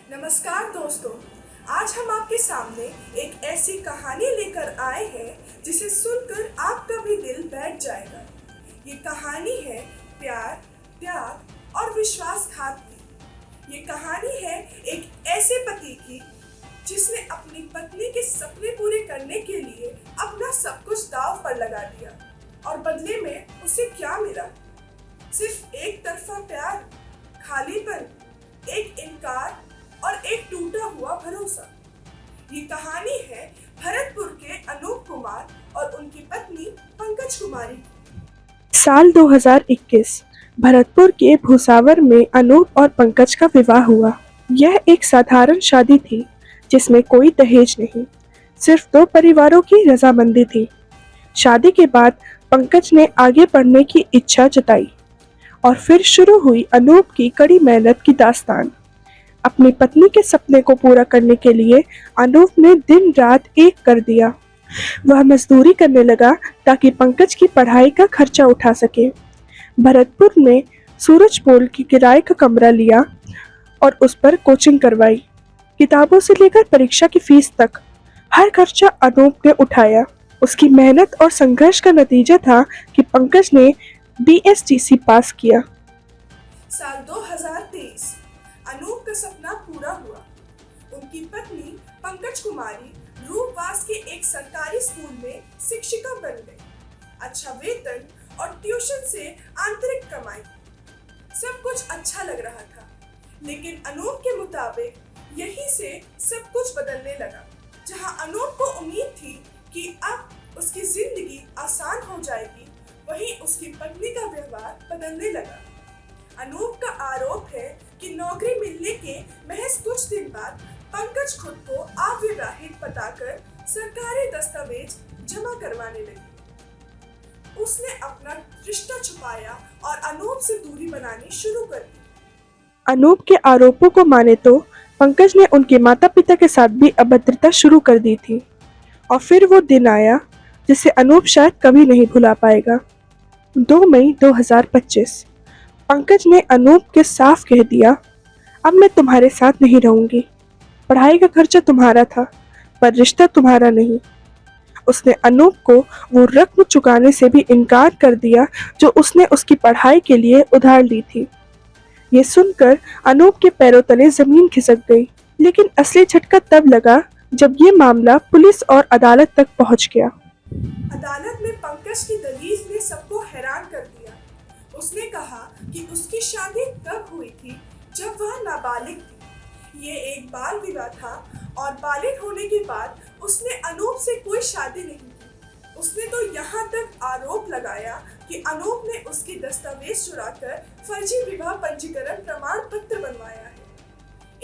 नमस्कार दोस्तों। आज हम आपके सामने एक ऐसी कहानी लेकर आए हैं जिसे सुनकर आपका भी दिल बैठ जाएगा। ये कहानी है प्यार, त्याग और विश्वासघात की। ये कहानी है एक ऐसे पति की जिसने अपनी पत्नी के सपने पूरे करने के लिए अपना सब कुछ दांव पर लगा दिया, और बदले में उसे क्या मिला? सिर्फ एक तरफा प्यार, खालीपन, एक इनकार और एक टूटा हुआ भरोसा। ये कहानी है भरतपुर के अनूप कुमार और उनकी पत्नी पंकज कुमारी की। साल 2021 भरतपुर के भूसावर में अनूप और पंकज का विवाह हुआ। यह एक साधारण शादी थी जिसमें कोई दहेज नहीं, सिर्फ दो परिवारों की रजामंदी थी। शादी के बाद पंकज ने आगे बढ़ने की इच्छा जताई और फिर शुरू हुई अनूप की कड़ी मेहनत की दास्तान। अपनी पत्नी के सपने को पूरा करने के लिए अनूप ने दिन रात एक कर दिया। वह मजदूरी करने लगा ताकि पंकज की पढ़ाई का खर्चा उठा सके। भरतपुर में सूरज पोल की किराए का कमरा लिया और उस पर कोचिंग करवाई। किताबों से लेकर परीक्षा की फीस तक हर खर्चा अनूप ने उठाया। उसकी मेहनत और संघर्ष का नतीजा था कि पंकज ने BSTC पास किया। साल 2023 अनूप का सपना पूरा हुआ। उनकी पत्नी पंकज कुमारी रूपवास के एक सरकारी स्कूल में शिक्षिका बन गई। अच्छा वेतन और ट्यूशन से आंतरिक कमाई, सब कुछ अच्छा लग रहा था। लेकिन अनूप के मुताबिक यहीं से सब कुछ बदलने लगा। जहां अनूप को उम्मीद थी कि अब उसकी जिंदगी आसान हो जाएगी, वहीं उसकी पत्नी का व्यवहार बदलने लगा। अनूप का आरोप है कि नौकरी मिलने के महज कुछ दिन बाद पंकज खुद को अविवाहित बताकर सरकारी दस्तावेज जमा करवाने लगी। उसने अपना रिश्ता छुपाया और अनूप से दूरी बनानी शुरू कर दी। अनूप के आरोपों को माने तो पंकज ने उनके माता पिता के साथ भी अभद्रता शुरू कर दी थी। और फिर वो दिन आया जिसे अनूप शायद कभी नहीं भुला पाएगा। 2 मई 2025 पंकज ने अनूप के साफ कह दिया, अब मैं तुम्हारे साथ नहीं रहूंगी। पढ़ाई का खर्चा तुम्हारा था, पर रिश्ता तुम्हारा नहीं। उसने अनूप को वो रकम चुकाने से भी इनकार कर दिया जो उसने उसकी पढ़ाई के लिए उधार ली थी। ये सुनकर अनूप के पैरों तले जमीन खिसक गई। लेकिन असली झटका तब लगा जब ये मामला पुलिस और अदालत तक पहुंच गया। अदालत में पंकज की दलील ने सबको हैरान कर दिया। उसने कहा कि उसकी शादी तब हुई थी जब वह नाबालिग थी। ये एक बाल विवाह था और बालिग होने के बाद उसने अनूप से कोई शादी नहीं की। उसने तो यहाँ तक आरोप लगाया कि अनूप ने उसके दस्तावेज चुराकर फर्जी विवाह पंजीकरण प्रमाण पत्र बनवाया है।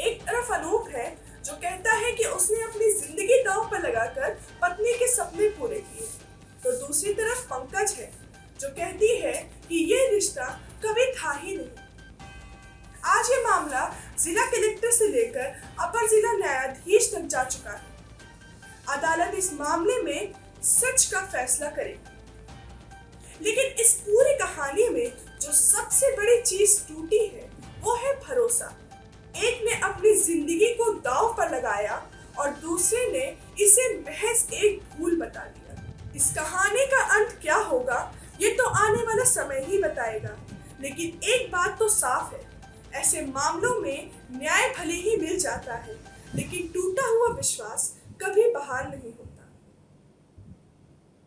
एक तरफ अनूप है जो कहता है कि उसने अपनी जिंदगी दांव पर लगाकर पत्नी के सपने पूरे किए, तो दूसरी तरफ पंकज है जो कहती है कि ये रिश्ता कभी था ही नहीं। आज ये मामला जिला कलेक्टर से लेकर अपर जिला न्यायाधीश तक जा चुका है। अदालत इस मामले में सच का फैसला करेगी। लेकिन इस पूरी कहानी में जो सबसे बड़ी चीज टूटी है वो है भरोसा। एक ने अपनी जिंदगी को दांव पर लगाया और दूसरे ने इसे महज एक भूल बता दिया। इस कहानी का अंत क्या होगा ये तो आने वाला समय ही बताएगा। लेकिन एक बात तो साफ है, ऐसे मामलों में न्याय भले ही मिल जाता है, लेकिन टूटा हुआ विश्वास कभी बहाल